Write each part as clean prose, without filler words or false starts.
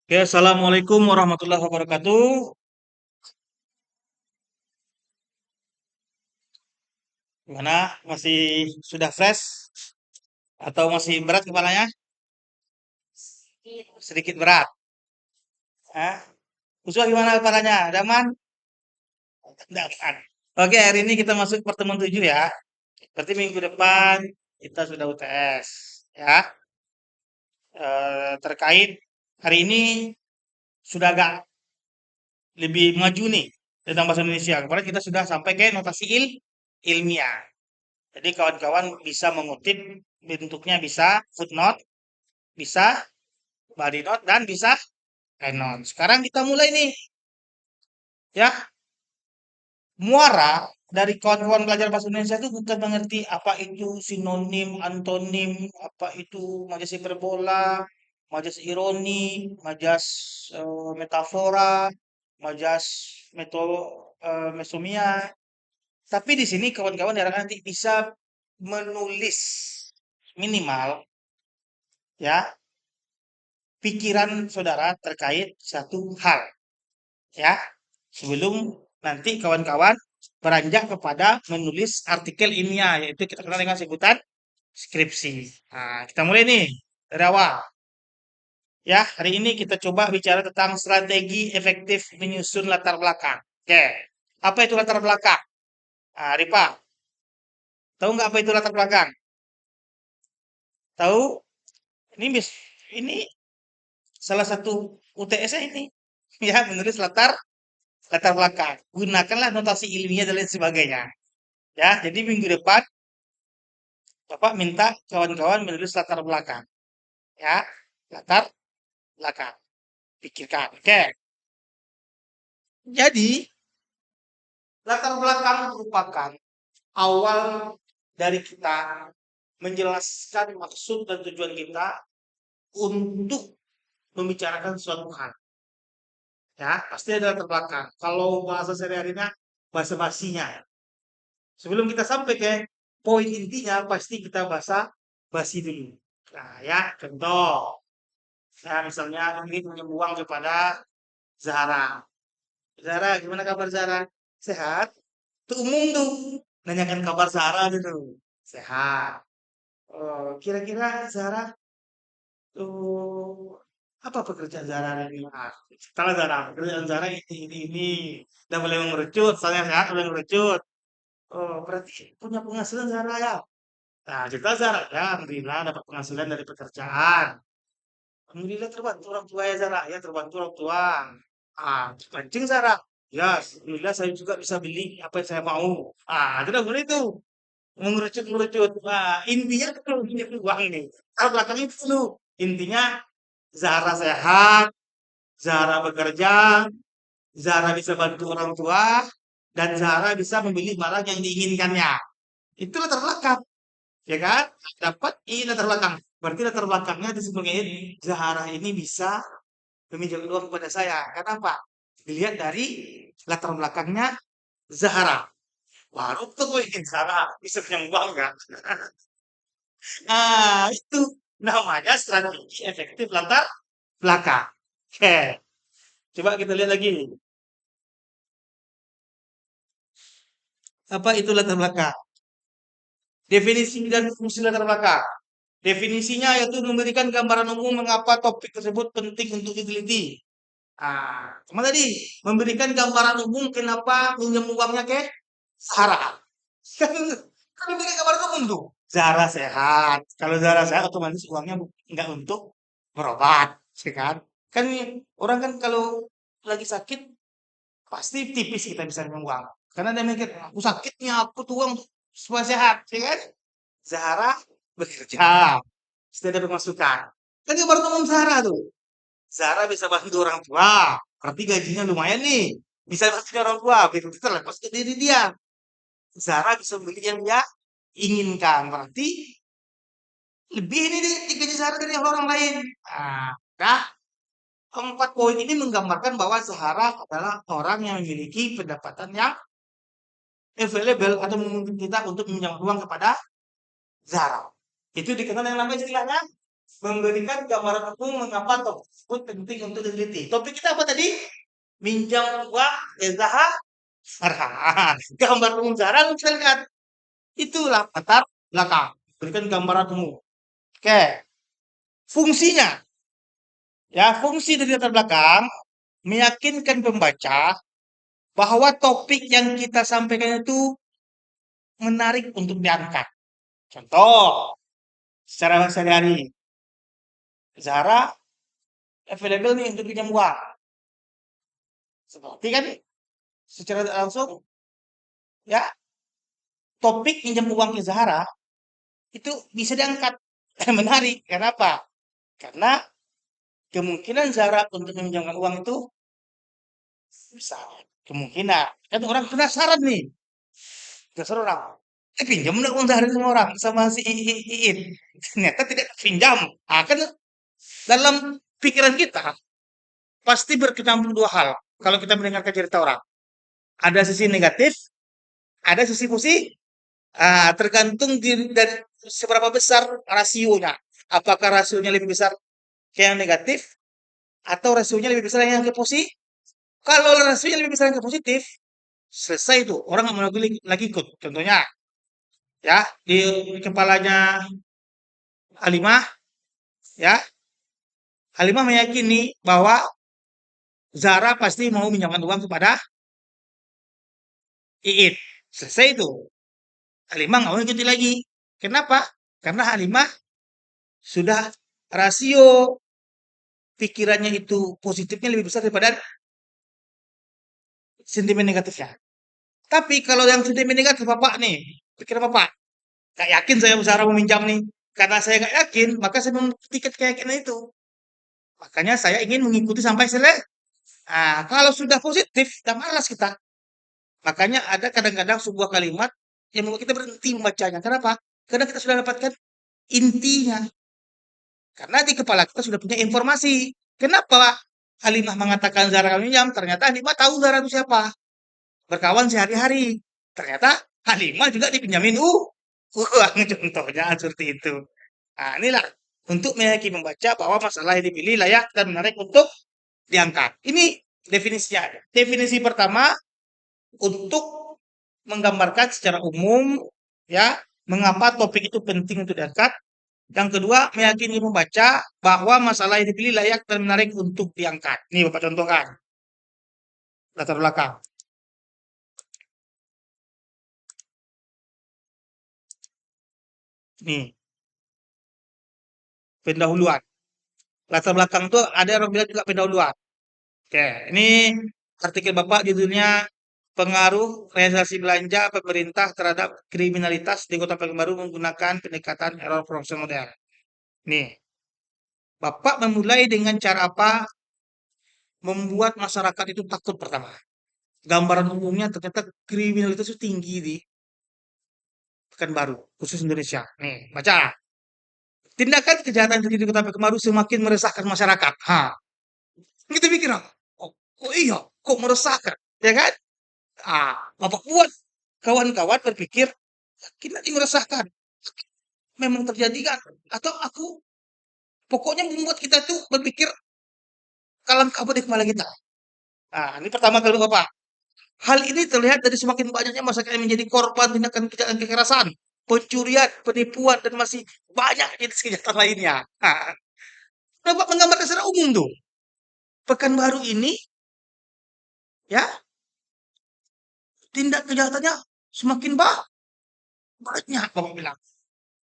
Oke, assalamualaikum warahmatullahi wabarakatuh. Gimana? Masih sudah fresh atau masih berat kepalanya? Sedikit berat. Hah? Usua gimana kepalanya? Ada aman? Tidak aman. Oke, hari ini kita masuk pertemuan 7 ya. Berarti minggu depan kita sudah UTS ya. Terkait hari ini sudah agak lebih maju nih tentang bahasa Indonesia. Kemarin kita sudah sampai ke notasi ilmiah. Jadi kawan-kawan bisa mengutip bentuknya bisa footnote, bisa body note, dan bisa end note. Sekarang kita mulai nih ya. Muara dari kawan-kawan belajar bahasa Indonesia itu bukan mengerti apa itu sinonim, antonim, apa itu majas hiperbola, majas ironi, majas metafora, majas meto, mesomia. Tapi di sini kawan-kawan diharapkan nanti bisa menulis minimal ya pikiran saudara terkait satu hal ya sebelum nanti kawan-kawan beranjak kepada menulis artikel ilmiah yaitu kita kenal dengan sebutan skripsi. Nah, kita mulai nih dari awal ya. Hari ini kita coba bicara tentang strategi efektif menyusun latar belakang. Oke, apa itu latar belakang? Ah, Ripa, tahu nggak apa itu latar belakang? Tahu? Ini ini salah satu UTS ini ya menulis latar latar belakang. Gunakanlah notasi ilmiah dan lain sebagainya. Ya, jadi minggu depan Bapak minta kawan-kawan menulis latar belakang. Ya, latar belakang. Pikirkan. Oke. Jadi, latar belakang merupakan awal dari kita menjelaskan maksud dan tujuan kita untuk membicarakan suatu hal. Ya, pasti ada latar belakang. Kalau bahasa sehari-harinya, bahasa basinya. Sebelum kita sampai ke poin intinya, pasti kita bahasa basi dulu. Nah, ya, contoh. Nah, misalnya ini menyambung kepada Zahra. Zahra, gimana kabar Zahra? Sehat? Itu umum tuh. Nanyakan kabar Zahra gitu. Sehat. Oh, kira-kira Zahra tuh apa pekerjaan Zahra ini? Ah, kalau Zahra, pekerjaan Zahra ini. Dan boleh mengerucut, soalnya sehat boleh mengerucut. Oh, berarti punya penghasilan Zahra ya? Nah, cerita Zahra, ya, alhamdulillah dapat penghasilan dari pekerjaan. Alhamdulillah terbantu orang tua ya Zara, ya terbantu orang tua. Ah, kencing Zara. Ya, alhamdulillah saya juga bisa beli apa yang saya mau. Ah, itu udah boleh tuh. Mengerucut-mengerucut. Nah, intinya itu punya uang nih. Kalau belakang itu dulu. Intinya Zara sehat, Zara bekerja, Zara bisa bantu orang tua, dan Zara bisa membeli barang yang diinginkannya. Itu latar belakang, ya kan? Dapat ini latar belakang. Berarti latar belakangnya itu sebagai Zahara ini bisa meminjam uang kepada saya. Kenapa? Dilihat dari latar belakangnya Zahara. Baru tuh gue ingin Zahara bisa pinjam uang kan? Nah, itu namanya strategi efektif latar belakang. Oke, coba kita lihat lagi. Apa itu latar belakang? Definisi dan fungsi latar belakang. Definisinya yaitu memberikan gambaran umum mengapa topik tersebut penting untuk diteliti. Cuma tadi memberikan gambaran umum kenapa pinjam uangnya ke Zahra. Kan kan memberikan gambaran umum tuh. Zahra sehat. Kalau Zahra sehat otomatis uangnya nggak untuk berobat, ya kan? Kan orang kan kalau lagi sakit pasti tipis kita bisa pinjam uang. Karena dia mikir, aku sakitnya, aku tuh uang supaya sehat, ya kan? Zahra bekerja, sudah ada pemasukan. Kan gambaran umum Zahra tuh. Zara bisa bantu orang tua. Berarti gajinya lumayan nih. Bisa bantu orang tua. Begitu terlepas ke diri dia. Zara bisa beli yang dia inginkan. Berarti lebih ini nih gaji Zara dari orang lain. Nah, keempat poin ini menggambarkan bahwa Zahara adalah orang yang memiliki pendapatan yang available atau memungkinkan kita untuk meminjam uang kepada Zara. Itu dikenal yang namanya istilahnya memberikan gambaran umum mengapa topik tersebut penting untuk diteliti. Topik kita apa tadi? Minjam uang Zahra. Gambar umum Zahra kita lihat. Itulah latar belakang. Berikan gambaran umum. Oke, fungsinya. Ya, fungsi dari latar belakang meyakinkan pembaca bahwa topik yang kita sampaikan itu menarik untuk diangkat. Contoh, secara sehari-hari, Zahra available nih untuk pinjam uang. Seperti kan secara langsung, ya, topik pinjam uang ke Zahra itu bisa diangkat. Menarik. Kenapa? Karena kemungkinan Zahra untuk meminjamkan uang itu besar. Kemungkinan. Kan orang penasaran nih. Dasar orang. Pinjam nggak uang Zahra sama orang sama si Iin. Ternyata tidak pinjam. Ah, kan dalam pikiran kita pasti berkecamuk dua hal. Kalau kita mendengarkan cerita orang, ada sisi negatif, ada sisi positif. Tergantung dari seberapa besar rasionya. Apakah rasionya lebih besar ke yang negatif atau rasionya lebih besar yang ke positif? Kalau rasionya lebih besar yang ke positif, selesai itu. Orang nggak mau lagi ikut. Contohnya, ya di kepalanya Halimah, ya Halimah meyakini bahwa Zara pasti mau minjamkan uang kepada Iit. Selesai itu. Halimah nggak mau ikuti lagi. Kenapa? Karena Halimah sudah rasio pikirannya itu positifnya lebih besar daripada sentimen negatifnya. Tapi kalau yang sentimen negatif Bapak nih, pikir Bapak, gak yakin saya Zara mau minjam nih. Karena saya gak yakin, maka saya membuktikan keyakinan itu. Makanya saya ingin mengikuti sampai selesai. Kalau sudah positif, dan malas kita. Makanya ada kadang-kadang sebuah kalimat yang membuat kita berhenti membacanya. Kenapa? Karena kita sudah dapatkan intinya. Karena di kepala kita sudah punya informasi. Kenapa Halimah mengatakan Zara kami minjam? Ternyata Halimah tahu Zara itu siapa. Berkawan sehari-hari. Ternyata Halimah juga dipinjamin uang. Contohnya seperti itu. Inilah untuk meyakini membaca bahwa masalah yang dipilih layak dan menarik untuk diangkat. Ini definisinya. Definisi pertama untuk menggambarkan secara umum, ya, mengapa topik itu penting untuk diangkat. Yang kedua, meyakini membaca bahwa masalah yang dipilih layak dan menarik untuk diangkat. Ini Bapak contohkan. Latar belakang. Nih, pendahuluan. Latar belakang itu ada orang bilang juga pendahuluan. Oke, ini artikel Bapak judulnya pengaruh realisasi belanja pemerintah terhadap kriminalitas di Kota Pekanbaru menggunakan pendekatan error profesional modern. Nih, Bapak memulai dengan cara apa membuat masyarakat itu takut pertama. Gambaran umumnya ternyata kriminalitas itu tinggi di Pekanbaru, khusus Indonesia. Nih, baca. Tindakan kejahatan terjadi di Kota Pekanbaru semakin meresahkan masyarakat. Kita pikir, oh iya, kok meresahkan, ya kan? Bapak buat kawan-kawan berpikir, kita ini meresahkan. Memang terjadi kan? Atau aku, pokoknya membuat kita tuh berpikir kalam kabut di kepala kita. Ini pertama kali Bapak. Hal ini terlihat dari semakin banyaknya masyarakat yang menjadi korban tindakan kejahatan kekerasan, pencurian, penipuan, dan masih banyak jenis kejahatan lainnya. Bapak menggambarkan secara umum tuh. Pekanbaru ini, ya, tindak kejahatannya semakin banyak, Bapak bilang.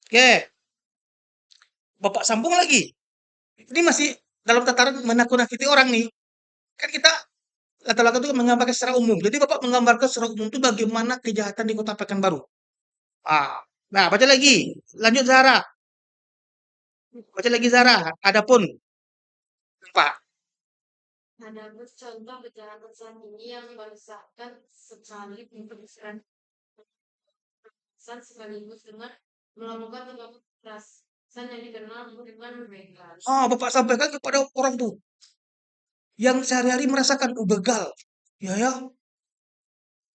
Oke, Bapak sambung lagi. Ini masih dalam tataran menakut-nakuti orang nih. Kan kita latar-latar itu menggambarkan secara umum. Jadi Bapak menggambarkan secara umum itu bagaimana kejahatan di Kota Pekanbaru. Nah, baca lagi. Lanjut Zara. Baca lagi Zara. Adapun Pak. Adapun contoh kejahatan saat ini yang meresahkan sekali pemeriksaan sekaligus dengan melakukan tindakan kekerasan yang dikenal dengan mereka. Bapak sampaikan kepada orang tuh yang sehari-hari merasakan begal. Ya ya,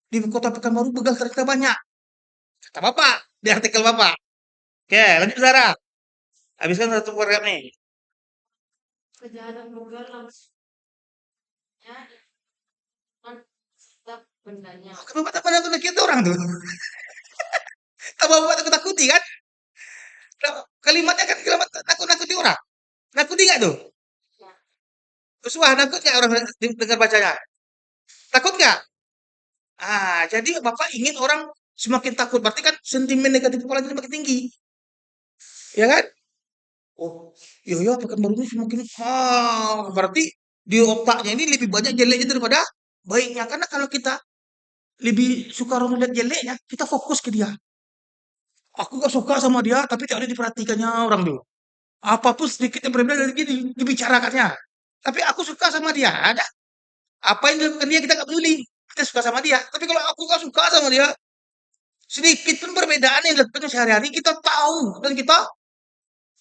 di Kota Pekanbaru begal ternyata banyak. Kata Bapak di artikel Bapak. Oke, lanjut Zara. Habiskan satu paragraf nih. Kejahatan vulgar langsungnya kan setiap bendanya. Kan bapak tak pernah nakut orang tuh. Tak bapak takut-takuti kan? Kalimatnya kan kalimat nakut-nakuti orang. Nakuti nggak tuh? Ya, Terus wah nakut nggak orang dengar bacanya? Takut nggak? Jadi bapak ingin orang semakin takut. Berarti kan sentimen negatif kepala kita makin tinggi. Ya kan? Oh, iya ya Pekanbaru ini semakin berarti di otaknya ini lebih banyak jeleknya daripada baiknya. Karena kalau kita lebih suka orang lihat jeleknya, kita fokus ke dia. Aku gak suka sama dia, tapi tidak ada diperhatikannya orang tuh. Apapun sedikit yang berbeda dari gini, dibicarakannya. Tapi aku suka sama dia, ada. Apa yang dilakukan dia kita gak peduli. Kita suka sama dia. Tapi kalau aku gak suka sama dia, sedikit pun perbedaan yang dilakukan sehari-hari, kita tahu dan kita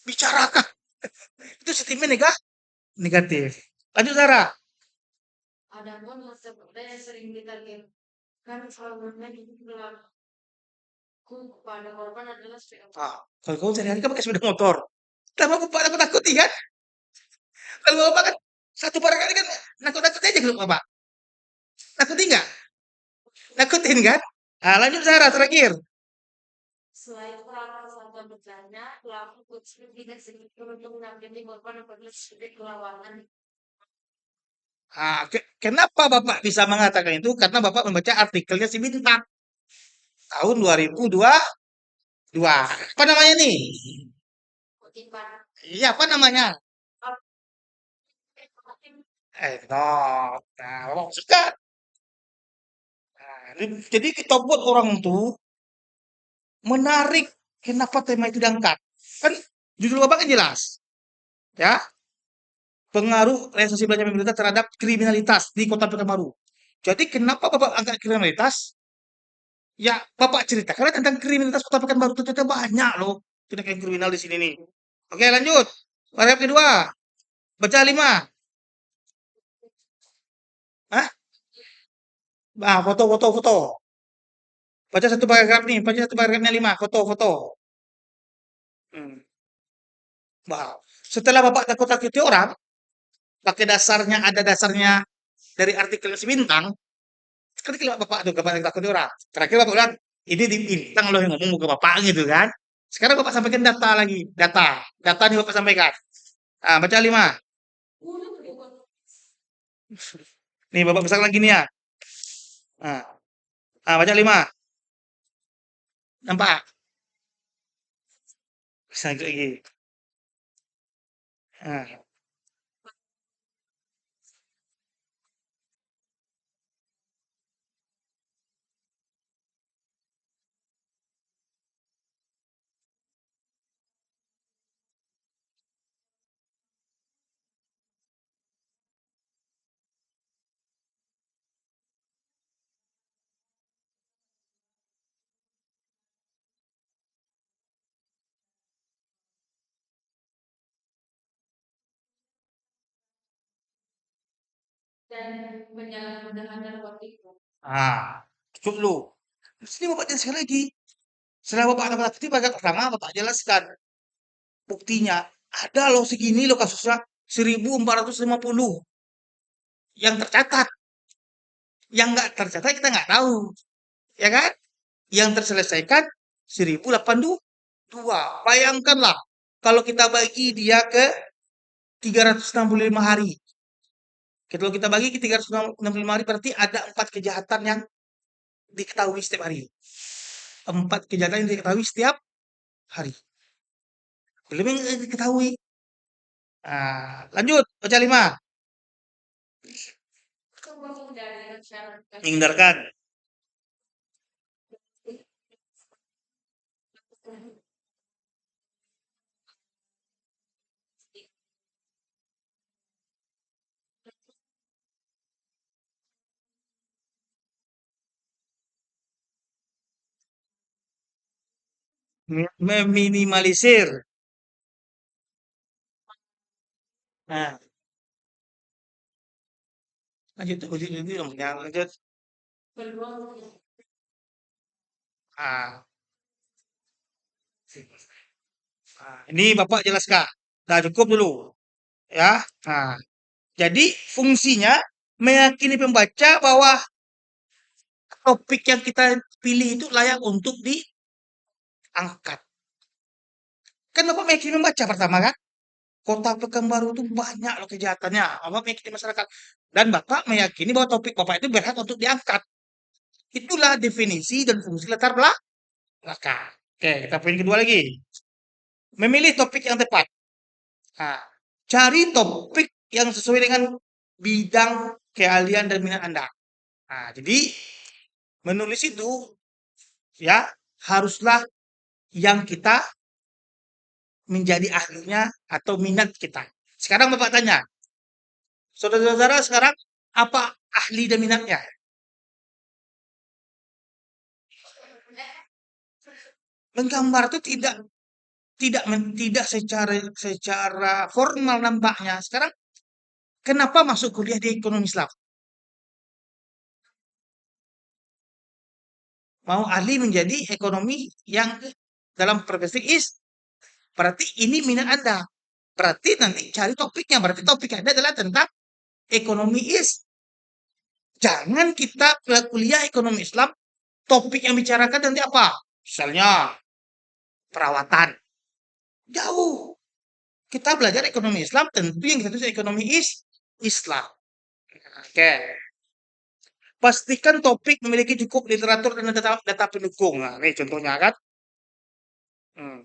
bicarakan. Itu sentimen negatif. Lanjut Sarah. adapun seperti yang sering ditargetkan selanjutnya di perilaku kepada korban adalah sepeda motor. Kalau kamu sehari-hari kan pakai sepeda motor. Kenapa bapak takut-takuti kan? Kalau bapak kan satu barang kali kan nakut-nakuti aja kalau bapak. Nakutin nggak? Nakutin kan? Lanjut Sarah terakhir. Selain pelaku satu bercanda, pelaku kecil tidak sedikit untuk menyakiti korban apabila sedikit kelawanan. Kenapa bapak bisa mengatakan itu? Karena bapak membaca artikelnya si Bintang tahun 2022. Apa namanya nih? Kutipan. Iya, apa namanya? No. Nah, bapak suka. Jadi kita buat orang tuh menarik. Kenapa tema itu diangkat? Kan judul bapak kan jelas. Ya, pengaruh realisasi belanja pemerintah terhadap kriminalitas di Kota Pekanbaru. Jadi kenapa Bapak angkat kriminalitas? Ya, Bapak cerita karena tentang kriminalitas Kota Pekanbaru ternyata banyak loh tindakan kriminal di sini nih. Oke, lanjut. Paragraf kedua. Baca 5. Hah? Foto, foto, foto. Baca satu paragraf nih, baca satu paragrafnya 5. Foto, foto. Hmm. Wow. Setelah Bapak takut-takuti orang, pakai dasarnya, ada dasarnya dari artikel si Bintang, kan kalau bapak tuh bapak takut orang. Terakhir bapak bilang ini di bintang loh yang ngomong ke bapak gitu kan. Sekarang bapak sampaikan data lagi, data nih bapak sampaikan. Baca 5. Nih bapak besar lagi nih ya. Nah, baca 5. Nampak? Bisa lagi. Nah, Dan penyalahgunaan narkotika. cukup lu. Sini bapak jelaskan lagi. Setelah bapak dapat tadi bagian pertama bapak jelaskan buktinya. Ada loh segini loh kasusnya 1450 yang tercatat. Yang nggak tercatat kita nggak tahu, ya kan? Yang terselesaikan 1082. Bayangkanlah kalau kita bagi dia ke 365 hari. Kalau kita bagi ke 365 hari berarti ada 4 kejahatan yang diketahui setiap hari. 4 kejahatan yang diketahui setiap hari. Belum yang diketahui. Lanjut baca 5. Menghindarkan. Meminimalisir. Nah, lanjut, lanjut. Ah, Nah, ini Bapak jelaskan. Nah, cukup dulu ya. Nah, jadi fungsinya meyakini pembaca bahwa topik yang kita pilih itu layak untuk diangkat. Kan Bapak meyakini pembaca pertama kan? Kota Pekanbaru itu banyak loh kejahatannya. Bapak meyakini masyarakat. Dan Bapak meyakini bahwa topik Bapak itu berhak untuk diangkat. Itulah definisi dan fungsi latar belakang. Oke, kita poin kedua lagi. Memilih topik yang tepat. Nah, cari topik yang sesuai dengan bidang keahlian dan minat Anda. Nah, jadi menulis itu ya haruslah yang kita menjadi ahlinya atau minat kita. Sekarang Bapak tanya, saudara-saudara sekarang apa ahli dan minatnya? Menggambar itu tidak secara formal nampaknya. Sekarang kenapa masuk kuliah di ekonomi Islam? Mau ahli menjadi ekonomi yang dalam profesi berarti ini minat Anda. Berarti nanti cari topiknya. Berarti topik Anda adalah tentang ekonomi Jangan kita kuliah ekonomi Islam, topik yang bicarakan nanti apa? Misalnya perawatan. Jauh. Kita belajar ekonomi Islam, tentu yang kita tulis ekonomi Islam. Oke. Pastikan topik memiliki cukup literatur dan data pendukung. Nah, ini contohnya kan. Hmm.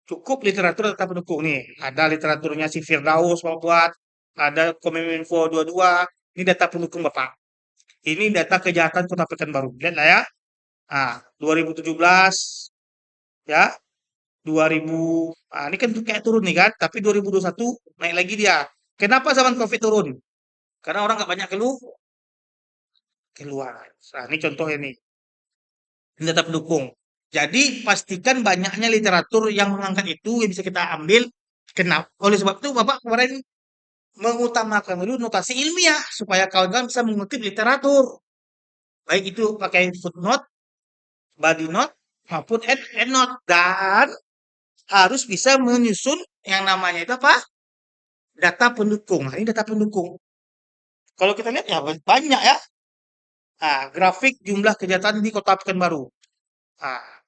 Cukup literatur data pendukung nih. Ada literaturnya si Firdaus mau buat, ada Kominfo 22. Ini data pendukung Bapak. Ini data kejahatan Kota Pekanbaru. Lihat lah ya. Ah, 2017 ya, 2000 ini kan kayak turun nih kan, tapi 2021 naik lagi dia. Kenapa zaman Covid turun? Karena orang nggak banyak keluar. Nah, ini contohnya nih. Ini data pendukung. Jadi pastikan banyaknya literatur yang mengangkat itu yang bisa kita ambil. Kenapa? Oleh sebab itu Bapak kemarin mengutamakan dulu notasi ilmiah supaya kawan-kawan bisa mengutip literatur. Baik itu pakai footnote, body note, maupun endnote. Dan harus bisa menyusun yang namanya itu apa? Data pendukung. Nah, ini data pendukung. Kalau kita lihat ya banyak ya. Nah, grafik jumlah kejahatan di Kota Pekanbaru. Nah,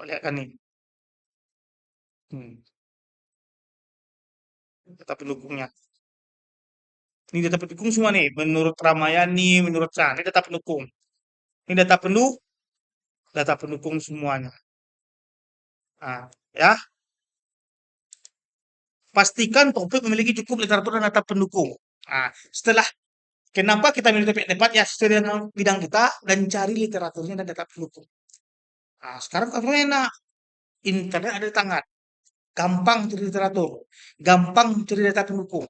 lihat kan nih. Hmm, data pendukungnya. Ini data pendukung semua nih. Menurut Ramayani, menurut Chan. Ini data pendukung. Ini data pendukung semuanya. Nah, ya. Pastikan topik memiliki cukup literatur dan data pendukung. Nah, setelah kenapa kita milih topik yang tepat ya sesuai dengan bidang kita dan cari literaturnya dan data pendukung. Nah, sekarang kalau enak, internet ada di tangan, gampang cari literatur, gampang cari data pendukung,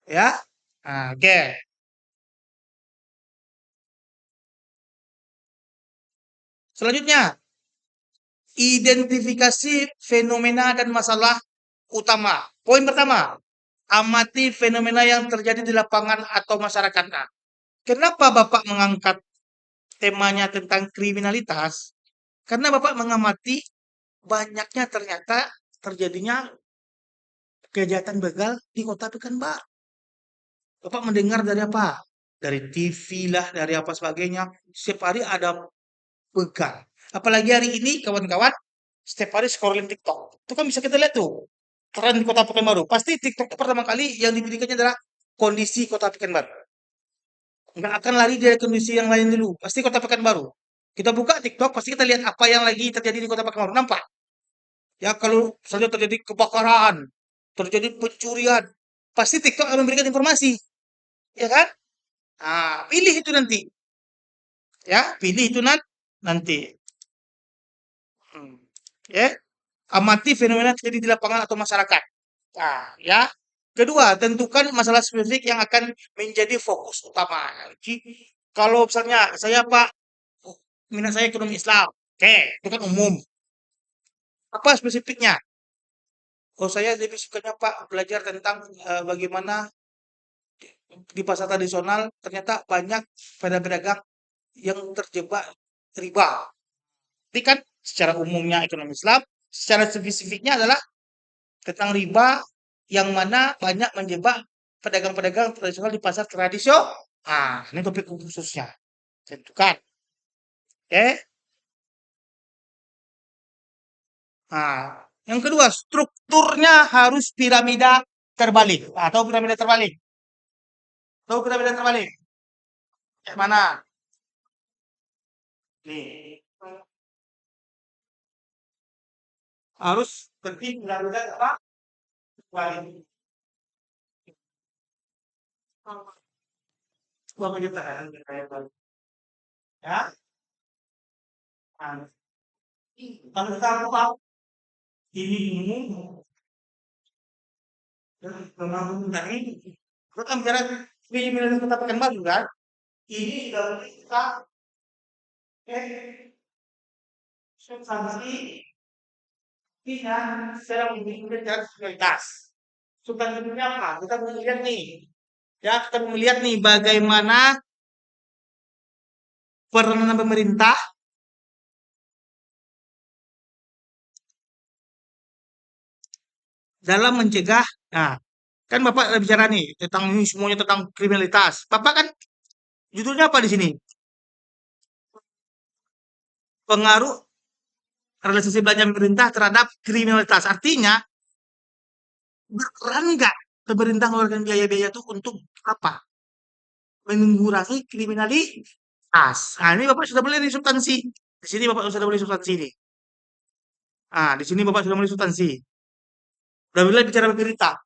ya. Nah, oke. Selanjutnya, identifikasi fenomena dan masalah utama. Poin pertama, amati fenomena yang terjadi di lapangan atau masyarakat. Nah, kenapa Bapak mengangkat temanya tentang kriminalitas? Karena Bapak mengamati banyaknya ternyata terjadinya kejahatan begal di Kota Pekanbaru. Bapak mendengar dari apa? Dari TV lah, dari apa sebagainya. Setiap hari ada begal. Apalagi hari ini kawan-kawan, setiap hari scrolling TikTok. Itu kan bisa kita lihat tuh. Tren di Kota Pekanbaru. Pasti TikTok itu pertama kali yang diberikannya adalah kondisi Kota Pekanbaru. Nggak akan lari dari kondisi yang lain dulu. Pasti Kota Pekanbaru. Kita buka TikTok, pasti kita lihat apa yang lagi terjadi di Kota Pekanbaru. Nampak? Ya kalau misalnya terjadi kebakaran, terjadi pencurian, pasti TikTok akan memberikan informasi. Ya kan? Pilih itu nanti. Ya, pilih itu nanti. Hmm. Ya, amati fenomena terjadi di lapangan atau masyarakat. Ya. Kedua, tentukan masalah spesifik yang akan menjadi fokus utama. Kalau misalnya saya Pak, minat saya ekonomi Islam. Oke, itu kan umum. Apa spesifiknya? Oh, saya lebih sukanya Pak belajar tentang bagaimana di pasar tradisional ternyata banyak pedagang-pedagang yang terjebak riba. Ini kan secara umumnya ekonomi Islam, secara spesifiknya adalah tentang riba yang mana banyak menjebak pedagang-pedagang tradisional di pasar tradisional. Ini topik khususnya. Tentukan. Oke. Yang kedua, strukturnya harus piramida terbalik. Atau piramida terbalik. Tahu piramida terbalik? Yang mana? Nih. Harus seperti piramida apa? Terbalik. Coba kita ya. Nah, kalau kita tahu ini dengan ini, kita kan bicara ini kita Pekanbaru kan? Ini sudah kita substansi secara menunjukkan kualitas. Substansinya apa? Kita mau lihat nih. Ya, kita mau lihat nih bagaimana peranan pemerintah dalam mencegah. Nah, kan Bapak bicara nih tentang ini semuanya tentang kriminalitas. Bapak kan judulnya apa di sini? Pengaruh realisasi belanja pemerintah terhadap kriminalitas. Artinya, berperan nggak pemerintah mengeluarkan biaya-biaya itu untuk apa? Mengurangi kriminalitas. Ini Bapak sudah boleh nih substansi. Di sini Bapak sudah boleh substansi nih. Di sini Bapak sudah mulai substansi. Sudah mulai bicara pemerintah.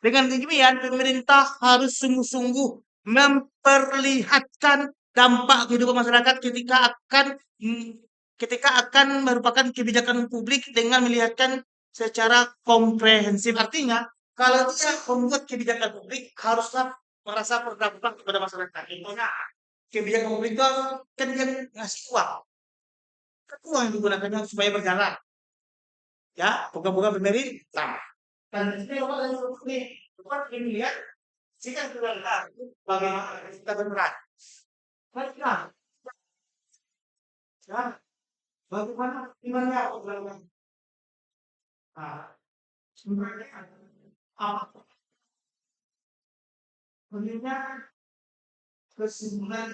Dengan demikian, pemerintah harus sungguh-sungguh memperlihatkan dampak kehidupan masyarakat ketika akan merupakan kebijakan publik dengan melihatkan secara komprehensif. Artinya, kalau dia membuat kebijakan publik, haruslah merasa berdampak kepada masyarakat. Contohnya, kebijakan publik itu kan dia ngasih uang. Kan uang yang digunakannya supaya berjalan. Ya, program-program pemerintah. Dan di sini Bapak dan Ibu nih, Bapak ingin lihat jika sudah bagaimana kita berperan. Baiklah, ya, bagaimana gimana program? Sebenarnya apa? Sebenarnya kesimpulan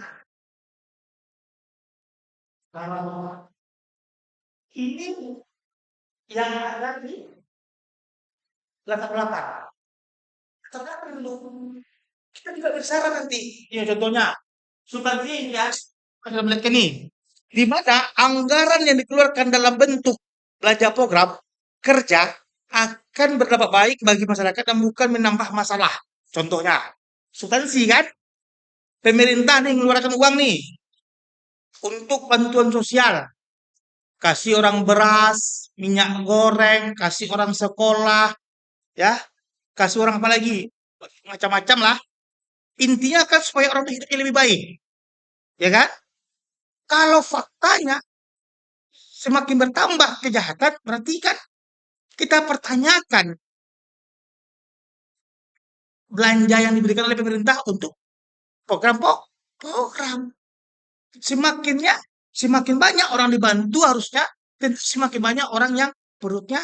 kalau ini yang ada di latar belakang. Ternyata dulu kita juga bersaran nanti. Ya contohnya, substansi ini ya, kita melihat ini, di mana anggaran yang dikeluarkan dalam bentuk belanja program kerja akan berdampak baik bagi masyarakat dan bukan menambah masalah. Contohnya, substansi kan, pemerintah nih mengeluarkan uang nih untuk bantuan sosial, kasih orang beras, minyak goreng, kasih orang sekolah, ya, kasih orang apa lagi, macam-macam lah. Intinya kan supaya orang hidupnya lebih baik, ya kan? Kalau faktanya semakin bertambah kejahatan, berarti kan kita pertanyakan belanja yang diberikan oleh pemerintah untuk program. Semakin banyak orang dibantu harusnya, dan semakin banyak orang yang perutnya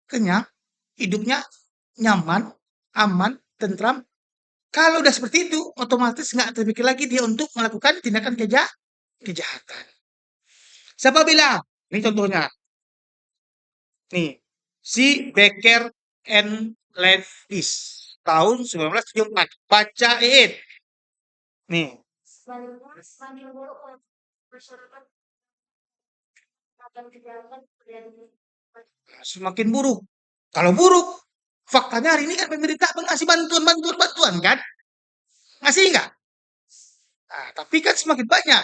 kenyang, hidupnya nyaman, aman, tentram. Kalau udah seperti itu, otomatis nggak terpikir lagi dia untuk melakukan tindakan kejahatan. Siapa bilang? Ini contohnya. Nih, si Becker and Landis tahun 1974. Bacain. Nih, Semakin buruk masyarakat akan kejahatan terjadi. semakin buruk. Kalau buruk, faktanya hari ini kan pemerintah mengasih bantuan kan? Ngasih enggak? Tapi kan semakin banyak.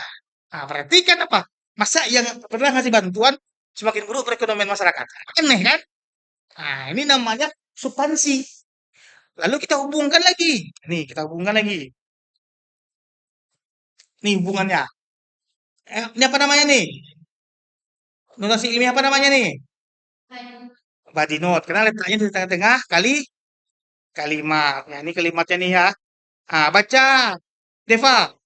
Berarti kan apa? Masa yang pernah ngasih bantuan semakin buruk perekonomian masyarakat? Aneh kan? Ini namanya substansi. Lalu kita hubungkan lagi. Nih, kita hubungkan lagi. Nih hubungannya. Ini apa namanya nih? Notasi ilmiah apa namanya nih? Body note. Karena letaknya di tengah-tengah kalimat. Ya, ini kalimatnya nih ya. Baca. Deva.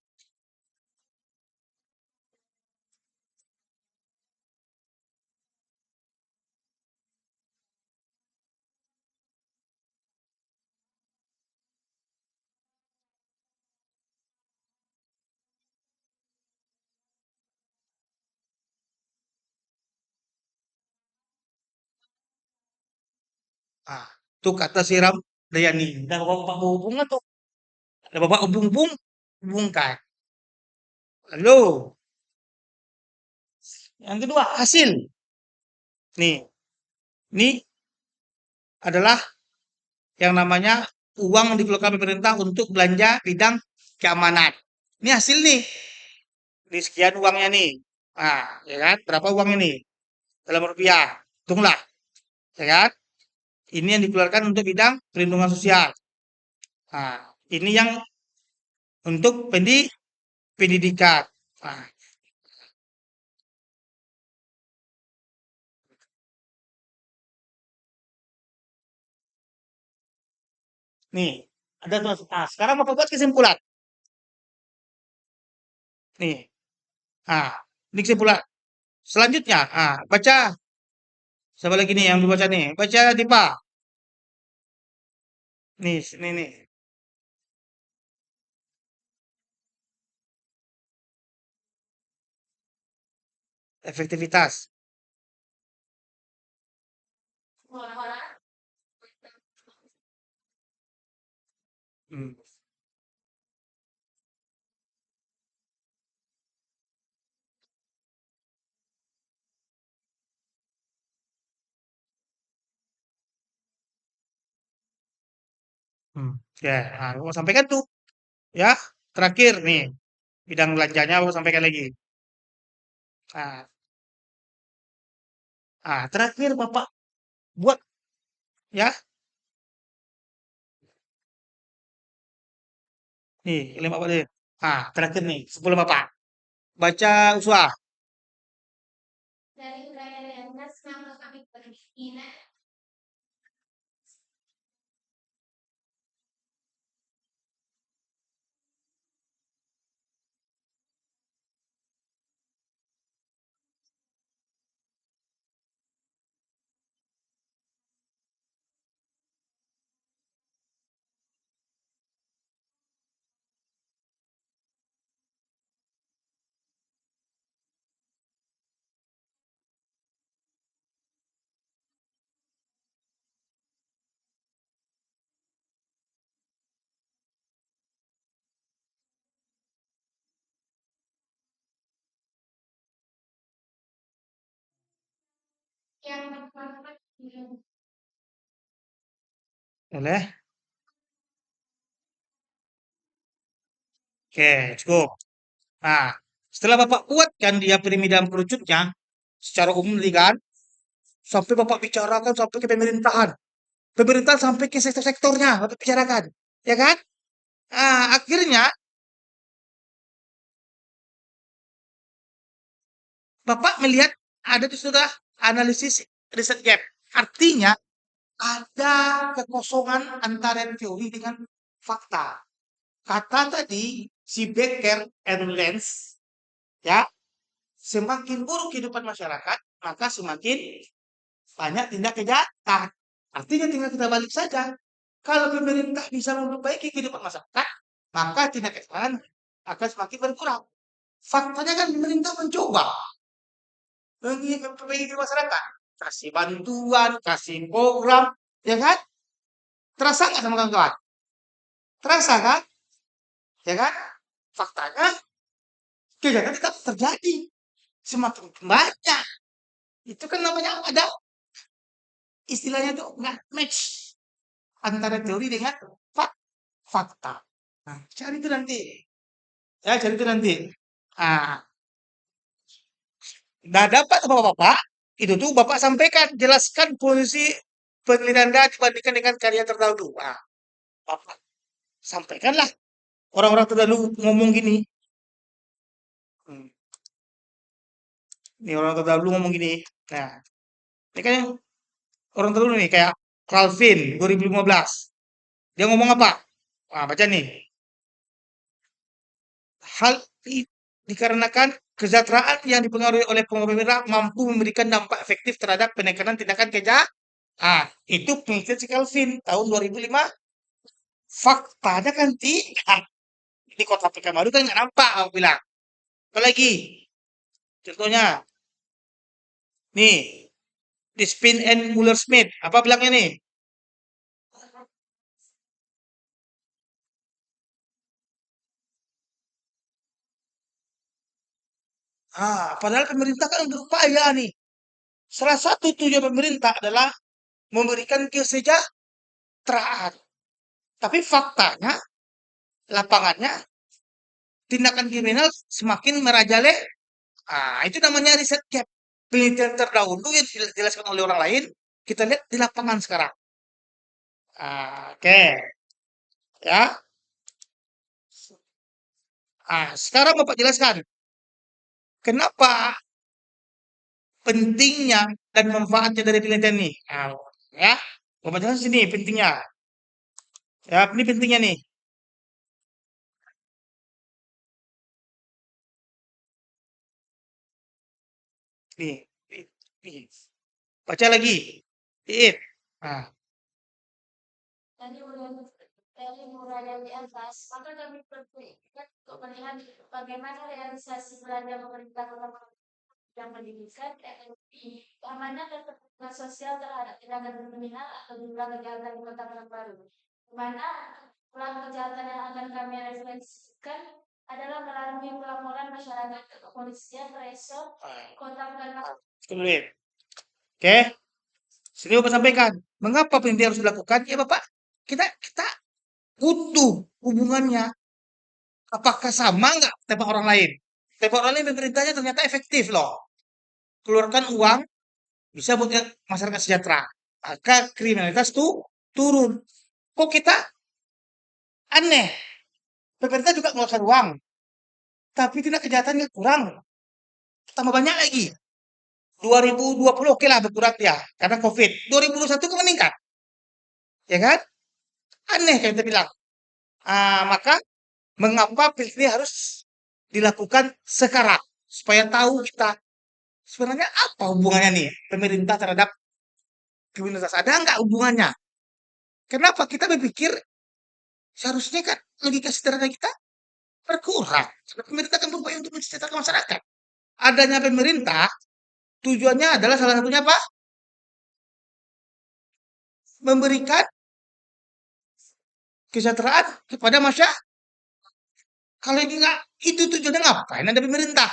Ah, tuh kata si Ramayani. Dan bapak hubungan tuh. Ada bapak hubungkan. Lalu, yang kedua hasil. Nih, ini adalah yang namanya uang yang dikeluarkan pemerintah untuk belanja bidang keamanan. Ini hasil nih. Ini sekian uangnya nih. Ah, ya kan? Berapa uang ini? Dalam rupiah. Hitunglah, ya kan? Ini yang dikeluarkan untuk bidang perlindungan sosial. Nah, ini yang untuk pendidikan. Nah, nih, ada tuh. Nah, sekarang Bapak buat kesimpulan. Nih, ah, ini kesimpulan. Selanjutnya, baca. Siapa lagi nih yang dibaca nih? Baca Dipa. Nih. Efektivitas. Hmm, hmm. Ya, mau sampaikan tuh. Ya, terakhir nih, bidang belanjanya mau sampaikan lagi. Nah, terakhir Bapak buat ya. Nih, lima Bapak deh. Terakhir nih, 10 Bapak. Baca usaha. Dari uraian yang nama kami berminat yang bermanfaat Boleh? Oke, cukup. Nah, setelah Bapak buatkan dia piramida kerucutnya, secara umum nih kan, sampai Bapak bicarakan sampai ke pemerintahan. Pemerintahan sampai ke sektor-sektornya, Bapak bicarakan. Ya kan? Akhirnya Bapak melihat ada di sudah analisis riset gap. Artinya ada kekosongan antara teori dengan fakta. Kata tadi si Becker and Lenz, ya, semakin buruk kehidupan masyarakat, maka semakin banyak tindak kejahatan. Artinya tinggal kita balik saja. Kalau pemerintah bisa memperbaiki kehidupan masyarakat, maka tindak kejahatan akan semakin berkurang. Faktanya kan pemerintah mencoba memperbaiki kehidupan masyarakat. Kasih bantuan, kasih program, ya kan? Terasa nggak sama kawan-kawan? Terasa kan? Ya kan? Faktanya kejahatan tetap terjadi. Semakin banyak. Itu kan namanya ada istilahnya tuh nggak match antara teori dengan fakta. Nah, cari itu nanti. Ya, cari itu nanti. Ah, udah dapat apa Bapak? Itu tuh Bapak sampaikan, jelaskan posisi penelitian Anda dibandingkan dengan karya terdahulu. Bapak sampaikanlah orang-orang terdahulu ngomong gini. Hmm, Ini orang terdahulu ngomong gini. Nah, ini kan yang orang terdahulu nih kayak Calvin 2015. Dia ngomong apa? Baca nih. Hal ini dikarenakan kesejahteraan yang dipengaruhi oleh pemerintah mampu memberikan dampak efektif terhadap penekanan tindakan kejahatan. Itu penelitian si Calvin tahun 2005. Faktanya kan tidak. Di kota Pekanbaru kan nggak nampak, aku bilang. Apalagi, contohnya, nih, di Spin and Muller Smith. Apa bilangnya nih? Padahal pemerintah kan berupaya nih. Salah satu tujuan pemerintah adalah memberikan kesejahteraan. Tapi faktanya, lapangannya, tindakan kriminal semakin merajalela. Itu namanya riset gap. Penelitian terdahulu yang dijelaskan oleh orang lain, kita lihat di lapangan sekarang. Oke, ya. Sekarang Bapak jelaskan, kenapa pentingnya dan manfaatnya dari penelitian ini. Ya, Bapak jelaskan sini pentingnya. Ya, ini pentingnya nih. Nih, nih, nih. Baca lagi. It. Nah, Dari uraian di atas, maka kami berpikir untuk melihat bagaimana realisasi belanja pemerintah kota yang pendidikan, ekonomi, keamanan dan perlindungan sosial terhadap tindakan kriminal atau jumlah kejahatan di kota Pekanbaru. Di mana ulang kejahatan yang akan kami refleksikan adalah melalui pelaporan masyarakat ke kepolisian Resort Kota Pekanbaru. Oke, sini Bapak sampaikan. Mengapa penelitian harus dilakukan? Ya Bapak, kita butuh hubungannya. Apakah sama nggak tembak orang lain? Tembak orang lain pemerintahnya ternyata efektif loh. Keluarkan uang bisa buat masyarakat sejahtera. Maka kriminalitas tuh turun. Kok kita aneh? Pemerintah juga mengeluarkan uang, tapi tindak kejahatannya kurang. Tambah banyak lagi. 2020 oke lah berkurang ya, karena COVID. 2021 kok meningkat, ya kan? Aneh kayak kita bilang. Maka mengapa pilih ini harus dilakukan sekarang? Supaya tahu kita sebenarnya apa hubungannya nih pemerintah terhadap kriminalitas. Ada nggak hubungannya? Kenapa kita berpikir seharusnya kan logika sederhana kita berkurang. Karena pemerintah kan berupaya untuk mensejahterakan masyarakat. Adanya pemerintah tujuannya adalah salah satunya apa? Memberikan kesejahteraan kepada masyarakat. Kalau ini nggak, itu tujuannya ngapain? Ada pemerintah.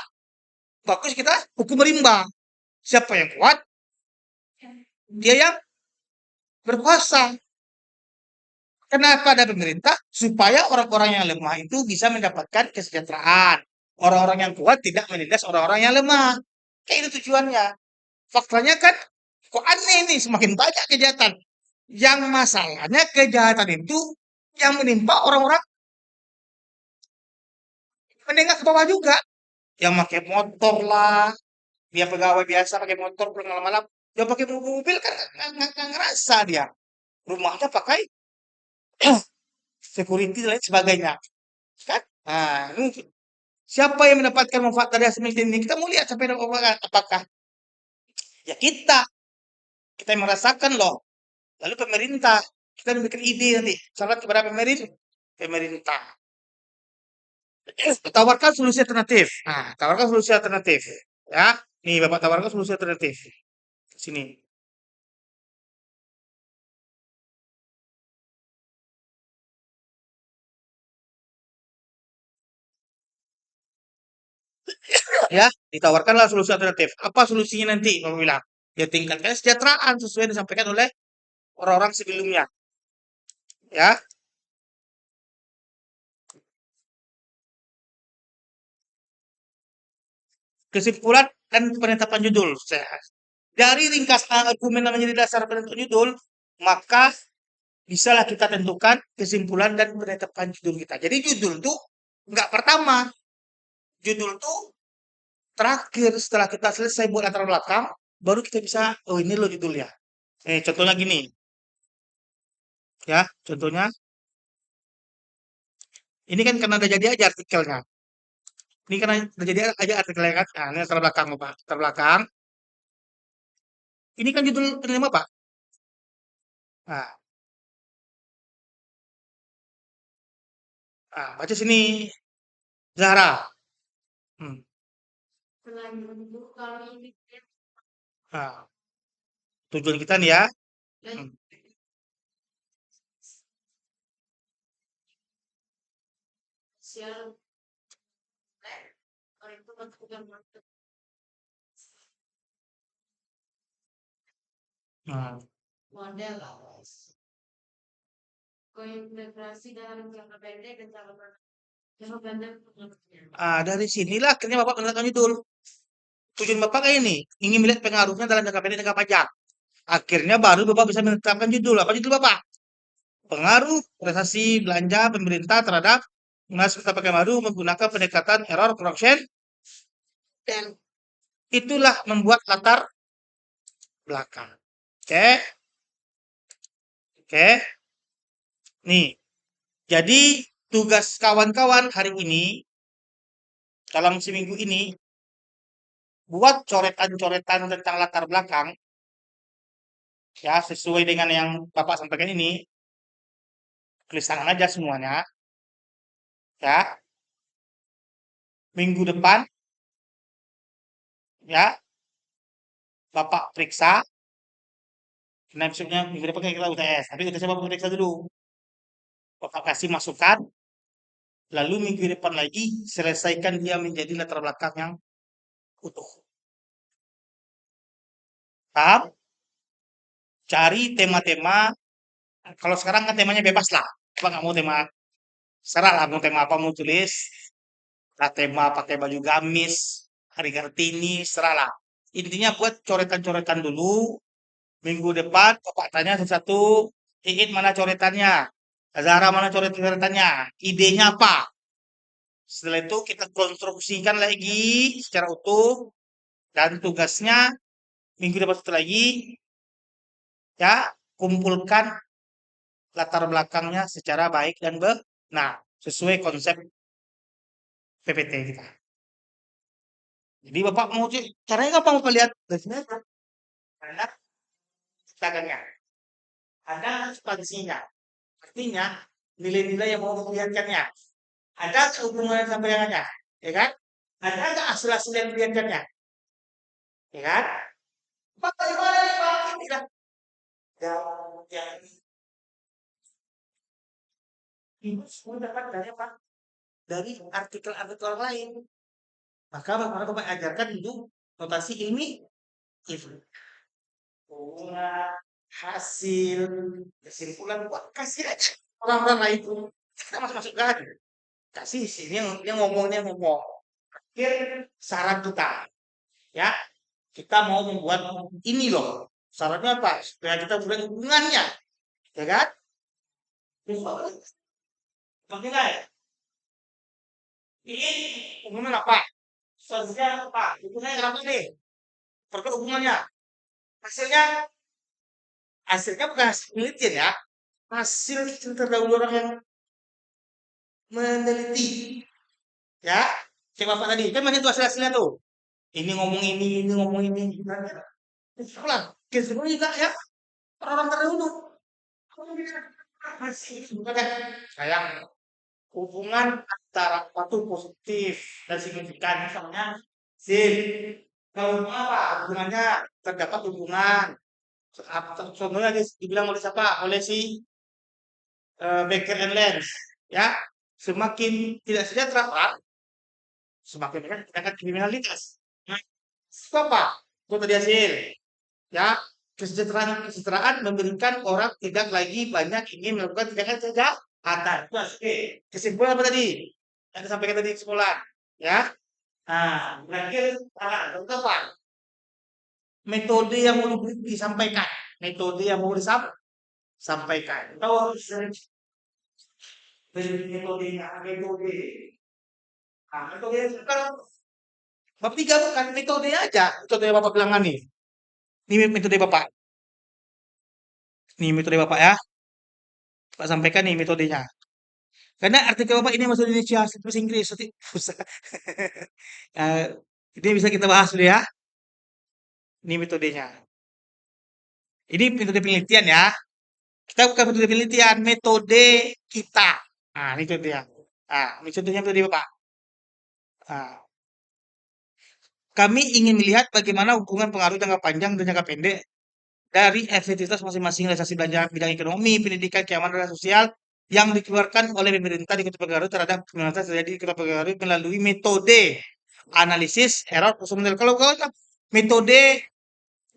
Bagus kita hukum rimba. Siapa yang kuat, dia yang berkuasa. Kenapa ada pemerintah? Supaya orang-orang yang lemah itu bisa mendapatkan kesejahteraan. Orang-orang yang kuat tidak menindas orang-orang yang lemah. Kayak itu tujuannya. Faktanya kan, kok aneh nih, semakin banyak kejahatan. Yang masalahnya kejahatan itu yang menimpa orang-orang menengah ke bawah juga. Yang pakai motor lah, dia pegawai biasa pakai motor pulang malam-malam. Yang pakai mobil kan nggak ngerasa dia. Rumahnya pakai security dan lain sebagainya. Kan? Mungkin. Siapa yang mendapatkan manfaat dari hasil ini? Kita mau lihat sampai apakah ya kita yang merasakan loh. Lalu pemerintah, kita memberikan ide nanti. Salat kepada pemerintah. Tawarkan solusi alternatif. Tawarkan solusi alternatif. Ya, nih Bapak tawarkan solusi alternatif. Sini. Ya, ditawarkanlah solusi alternatif. Apa solusinya nanti? Bapak bilang. Ya tingkatkan kesejahteraan sesuai yang disampaikan oleh orang-orang sebelumnya. Ya, kesimpulan dan penetapan judul. Dari ringkas argumen yang menjadi dasar penentuan judul, maka bisalah kita tentukan kesimpulan dan penetapan judul kita. Jadi judul tuh nggak pertama, judul tuh terakhir setelah kita selesai buat latar belakang, baru kita bisa, oh ini loh judulnya. Contohnya gini, ya, contohnya ini kan karena ada jadi aja artikelnya. Ini karena udah jadi aja artikelnya kan. Ini latar belakang, Pak. Latar belakang. Ini kan judul penerima, Pak. Nah, baca sini Zahra. Hmm. Selain itu, kami ini Nah, tujuan kita nih ya. Hmm. sosial, itu bentuk Nah, model kointegrasi dalam jangka pendek dan jangka pendek pengertian. dari sinilah akhirnya Bapak menentukan judul. Tujuan Bapak kayak ini, ingin melihat pengaruhnya dalam jangka pendek dan jangka panjang. Akhirnya baru Bapak bisa menetapkan judul. Apa judul Bapak? Pengaruh prestasi belanja pemerintah terhadap penggunaan serta pakai baru menggunakan pendekatan error correction dan itulah membuat latar belakang. Oke, oke. Nih, jadi tugas kawan-kawan hari ini dalam seminggu ini buat coretan-coretan tentang latar belakang ya sesuai dengan yang Bapak sampaikan ini, tulis tangan aja semuanya ya. Minggu depan ya Bapak periksa. Nah, besoknya minggu depan kan kita UTS, tapi UTS Bapak periksa dulu. Bapak kasih masukan, lalu minggu depan lagi selesaikan dia menjadi latar belakang yang utuh. Paham? Cari tema-tema. Kalau sekarang kan temanya bebas lah. Bapak nggak mau tema, serah lah mau tema apa mau tulis. Lah tema pakai baju gamis, hari Kartini, serah lah. Intinya buat coretan-coretan dulu. Minggu depan Bapak tanya satu-satu, Iin mana coretannya? Zara mana coretannya? Idenya apa? Setelah itu kita konstruksikan lagi secara utuh dan tugasnya minggu depan satu lagi ya kumpulkan latar belakangnya secara baik dan benar sesuai konsep PPT kita. Jadi Bapak mau caranya apa mau lihat dari sini aja. Ada dagannya, ada ekspansinya. Artinya nilai-nilai yang mau dilihatkannya. Ada hubungannya sampai dengannya, ya kan? Ada nggak hasil-hasil yang dilihatkannya, ya kan? Pak, dari mana nih Pak? Ini kan yang ibu semua dapat dari apa? Dari artikel-artikel orang lain. Maka Bapak ajarkan itu notasi ilmiah. Bunga, hasil, kesimpulan, wah kasih aja orang-orang lain itu. Kita masuk-masuk kan. Kasih sini yang ngomongnya ngomong. Akhir saran kita, ya kita mau membuat ini loh. Syaratnya apa? Supaya kita buat hubungannya, ya kan? Menilai ini hubungan apa? Sosial apa? Hubungannya apa nih? Hubungannya. Hasilnya, hasilnya bukan hasil penelitian ya. Hasil terdahulu orang yang meneliti. Ya, cek bapak tadi kan banyak tuh hasil-hasilnya tuh. Ini ngomong ini. Sekolah, kesimpulan juga ya orang-orang terdahulu. Sayang hubungan antara waktu positif dan signifikan misalnya sin. Kalau apa hubungannya terdapat hubungan. Contohnya dibilang oleh siapa? Oleh si Baker and Lens. Ya, semakin tidak sejahtera, Pak, semakin banyak tindakan kriminalitas. Nah, itu apa? Itu tadi hasil. Ya, kesejahteraan memberikan orang tidak lagi banyak ingin melakukan tindakan kejahatan. Itu hasil. Kesimpulan apa tadi? Yang disampaikan tadi kesimpulan. Ya. Nah, berakhir apa? Metode yang mau disampaikan. Metode yang mau disampaikan. Tahu harus dari metodenya, metode. Nah, metode sekarang Bapak tiga bukan metode aja. Metode yang Bapak bilang nih. Ini metode Bapak. Nih metode Bapak ya. Bapak sampaikan nih metodenya. Karena artikel Bapak ini bahasa Indonesia, bahasa Inggris. Susah. Eh, ini bisa kita bahas dulu ya. Ini metodenya. Ini metode penelitian ya. Kita bukan metode penelitian, metode kita. Nah, ini contohnya. Nah, ini contohnya metode Bapak. Nah, kami ingin melihat bagaimana hubungan pengaruh jangka panjang dan jangka pendek dari efektivitas masing-masing realisasi belanja bidang ekonomi, pendidikan, keamanan, dan sosial yang dikeluarkan oleh pemerintah di Kota Pekanbaru terhadap kriminalitas terjadi di Kota Pekanbaru melalui metode analisis error personal. Kalau metode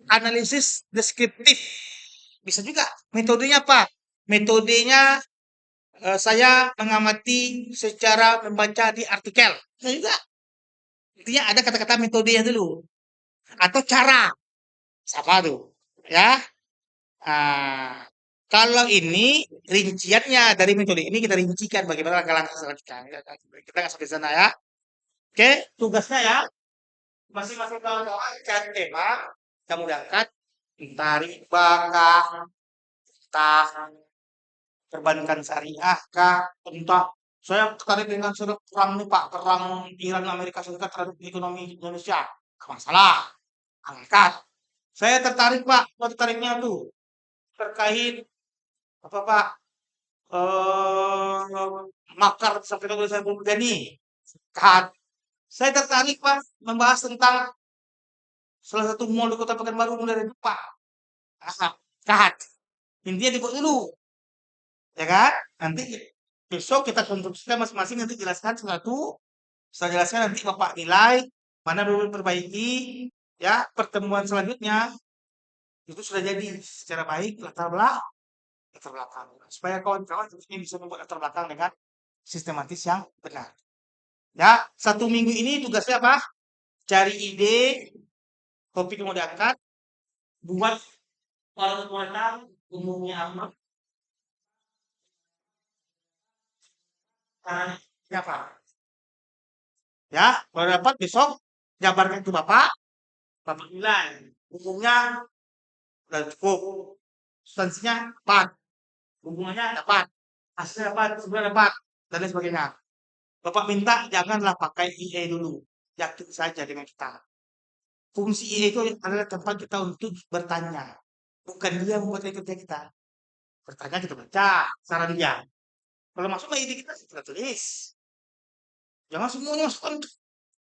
analisis deskriptif. Bisa juga. Metodenya apa? Metodenya saya mengamati secara membaca di artikel. Bisa juga. Intinya ada kata-kata metodenya dulu. Atau cara. Sama tuh. Ya. Ah, kalau ini rinciannya dari metode ini kita rincikan bagaimana langkah-langkah selanjutnya. Kita nggak sampai sana ya. Oke, tugasnya ya. Masing-masing kawan-kawan cari tema, kamu angkat, tarik bakar, entah perbankan syariah kah, entah saya tertarik dengan perang nih Pak, perang Iran Amerika Serikat terhadap ekonomi Indonesia. Gak masalah, angkat. Saya tertarik Pak, apa tertariknya tuh terkait apa Pak? Makar sampai oleh saya Murjani. Kat. Saya tertarik Pak membahas tentang salah satu mall di Kota Pekanbaru mulai dari Pak. Ah, kat. Intinya dibuat dulu, ya kan? Nanti besok kita konstruksikan masing-masing nanti jelaskan satu. Saya jelaskan nanti Bapak nilai mana perlu diperbaiki. Ya, pertemuan selanjutnya itu sudah jadi secara baik latar belakang supaya kawan-kawan tentunya bisa membuat latar belakang dengan sistematis yang benar. Ya, 1 minggu ini tugasnya apa? Cari ide, topik yang mau diangkat, buat kalau mereka umumnya apa, caranya apa. Ya, kalau dapat besok jabarkan ke Bapak, Bapak nilai. Umumnya udah cukup, substansinya dapat, hubungannya dapat, hasilnya dapat, sebenarnya dapat, dan lain sebagainya. Bapak minta janganlah pakai IE dulu, yakin saja dengan kita. Fungsi IE itu adalah tempat kita untuk bertanya, bukan dia membuat kerja kita. Bertanya kita baca, saran dia. Kalau masuk ke ide kita, kita tulis. Jangan semuanya masukkan.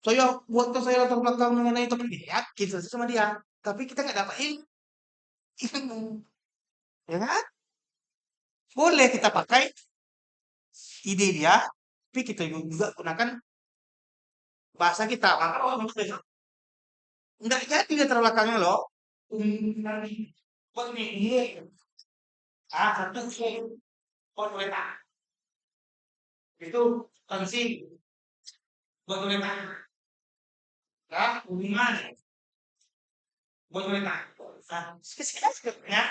Saya buatkan saya latar belakang mengenai topik ini, yakin saja sama dia. Tapi kita nggak dapat ilmu, ya kan? Boleh kita pakai ide dia, tapi kita juga gunakan bahasa kita. Maka orang besok nggak jadi latar belakangnya loh. Buat ini, satu kereta itu tensi buat kereta, ya hubungan buat kereta. Nah, spesifikasinya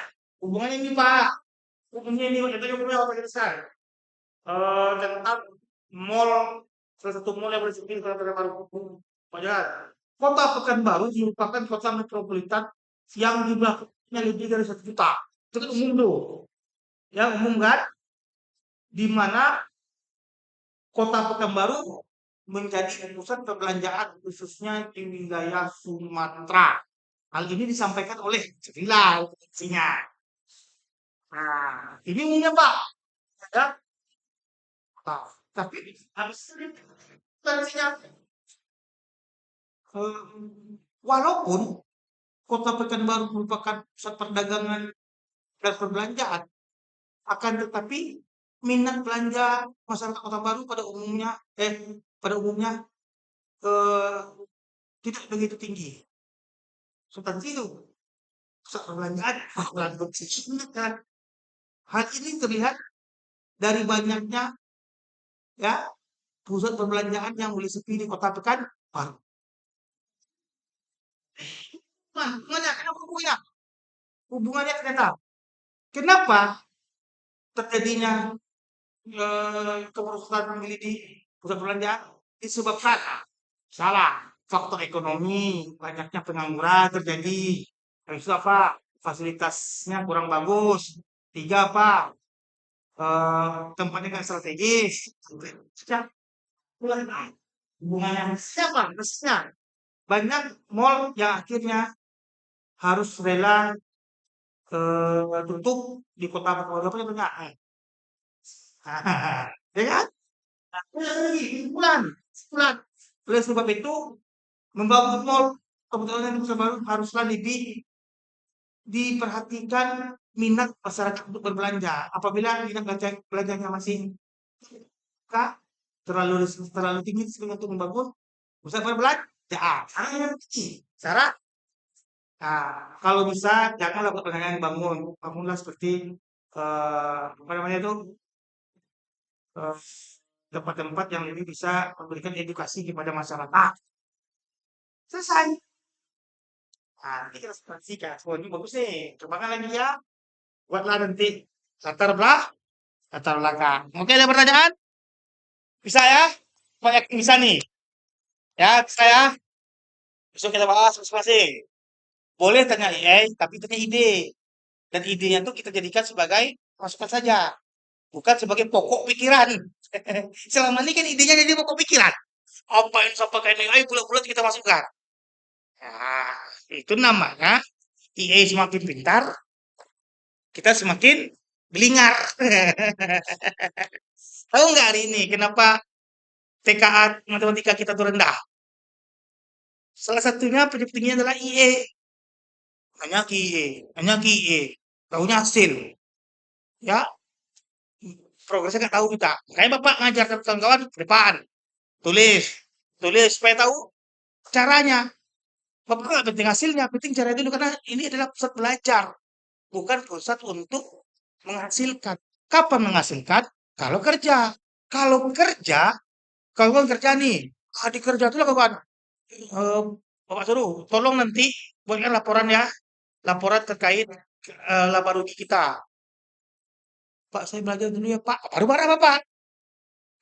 hubungannya ini Pak, hubungannya ini itu hubungannya apa besar? Tentang mall, salah satu mall yang berisik di Kota Pekanbaru. Padahal Kota Pekanbaru merupakan kota metropolitan yang jumlahnya lebih dari 1 juta. Itu kan umum tuh, ya umum kan? Di mana Kota Pekanbaru menjadi pusat perbelanjaan khususnya di wilayah Sumatera. Hal ini disampaikan oleh Cerila isinya. Nah, ini umumnya Pak. Ya, Pak. Tapi harus substansinya. Walaupun Kota Pekanbaru merupakan pusat perdagangan dan perbelanjaan, akan tetapi minat belanja masyarakat Kota Baru pada umumnya eh, tidak begitu tinggi. Substansi itu pusat perbelanjaan, kan. Hal ini terlihat dari banyaknya ya pusat perbelanjaan yang mulai sepi di Kota Pekanbaru. Nah, kenapa hubungannya? Hubungannya ternyata. Kenapa terjadinya kemerosotan pemilih di pusat perbelanjaan? Disebabkan salah faktor ekonomi, banyaknya pengangguran terjadi. Habis itu apa? Fasilitasnya kurang bagus. 3 apa? Tempatnya nggak strategis. Sejak mulai hubungannya siapa? Mestinya banyak mall yang akhirnya harus rela tutup di kota apa contohnya? Ya kan? Nah, lagi bulan, bulan. Oleh sebab itu membangun mall kebetulan yang baru haruslah lebih diperhatikan minat masyarakat untuk berbelanja. Apabila minat belanjanya masih kah, terlalu tinggi sehingga untuk membangun pusat perbelanjaan. Cara Nah, kalau bisa jangan lakukan penganiayaan bangun. Bangunlah seperti apa namanya itu eh, tempat-tempat yang lebih bisa memberikan edukasi kepada masyarakat. Selesai. Nah, nanti kita saksikan. Oh, ini bagus nih. Kembangkan lagi ya. Buatlah nanti latar belakang, latar belakang. Oke, ada pertanyaan? Bisa ya? Banyak yang bisa nih. Ya, bisa ya. Besok kita bahas masing-masing. Boleh tanya AI, tapi tanya ide. Dan idenya itu kita jadikan sebagai masukan saja. Bukan sebagai pokok pikiran. Selama ini kan idenya jadi pokok pikiran. Apa yang disampaikan AI bulat-bulat kita masukkan. Nah, itu namanya AI semakin pintar, kita semakin belingar. Tahu nggak hari ini kenapa TKA matematika kita tuh rendah? Salah satunya penyebabnya adalah IE. Hanya IE, hanya IE. Tahunya hasil. Ya, progresnya nggak tahu kita. Kayak Bapak ngajar ke kawan-kawan ke depan. Tulis. Tulis supaya tahu caranya. Bapak nggak penting hasilnya, penting cara dulu karena ini adalah pusat belajar, bukan pusat untuk menghasilkan. Kapan menghasilkan? Kalau kerja. Kalau kerja, kalau kan kerja nih, di kerja itu lah kawan. Eh, Bapak suruh, tolong nanti buatkan laporan ya, laporan terkait laba rugi kita. Pak, saya belajar dulu ya Pak. Baru marah Bapak,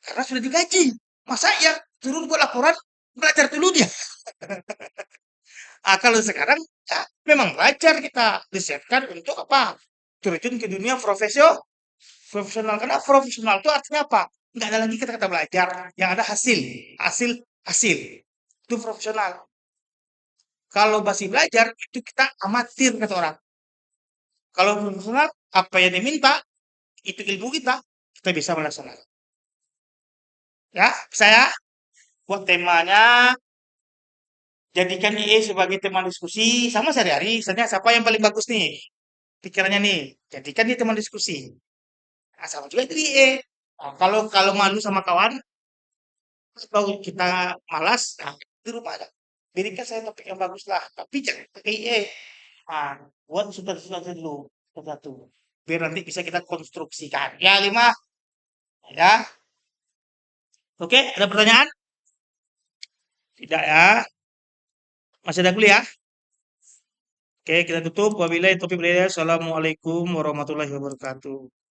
karena sudah digaji. Masa ya turun buat laporan, belajar dulu dia. Kalau sekarang ya, memang belajar kita disiapkan untuk apa? Terjun ke dunia profesional. Karena profesional itu artinya apa? Nggak ada lagi kata-kata belajar, yang ada hasil, hasil, hasil. Itu profesional. Kalau masih belajar itu kita amatir kata orang. Kalau profesional, apa yang diminta itu ilmu kita bisa melaksanakan. Ya, saya buat temanya jadikan IE sebagai teman diskusi sama sehari-hari. Misalnya siapa yang paling bagus nih pikirannya nih, jadikan dia teman diskusi. Nah, sama juga itu IE. Nah, kalau kalau malu sama kawan, kalau kita malas, nah, di rumah aja. Berikan saya topik yang bagus lah, tapi jangan pakai IE. Nah, buat sudah dulu satu. Biar nanti bisa kita konstruksikan. Ya, 5. Ya, oke. Ada pertanyaan? Tidak ya. Masih ada kuliah? Oke, kita tutup. Wabillahi taufiq wal hidayah. Assalamualaikum warahmatullahi wabarakatuh.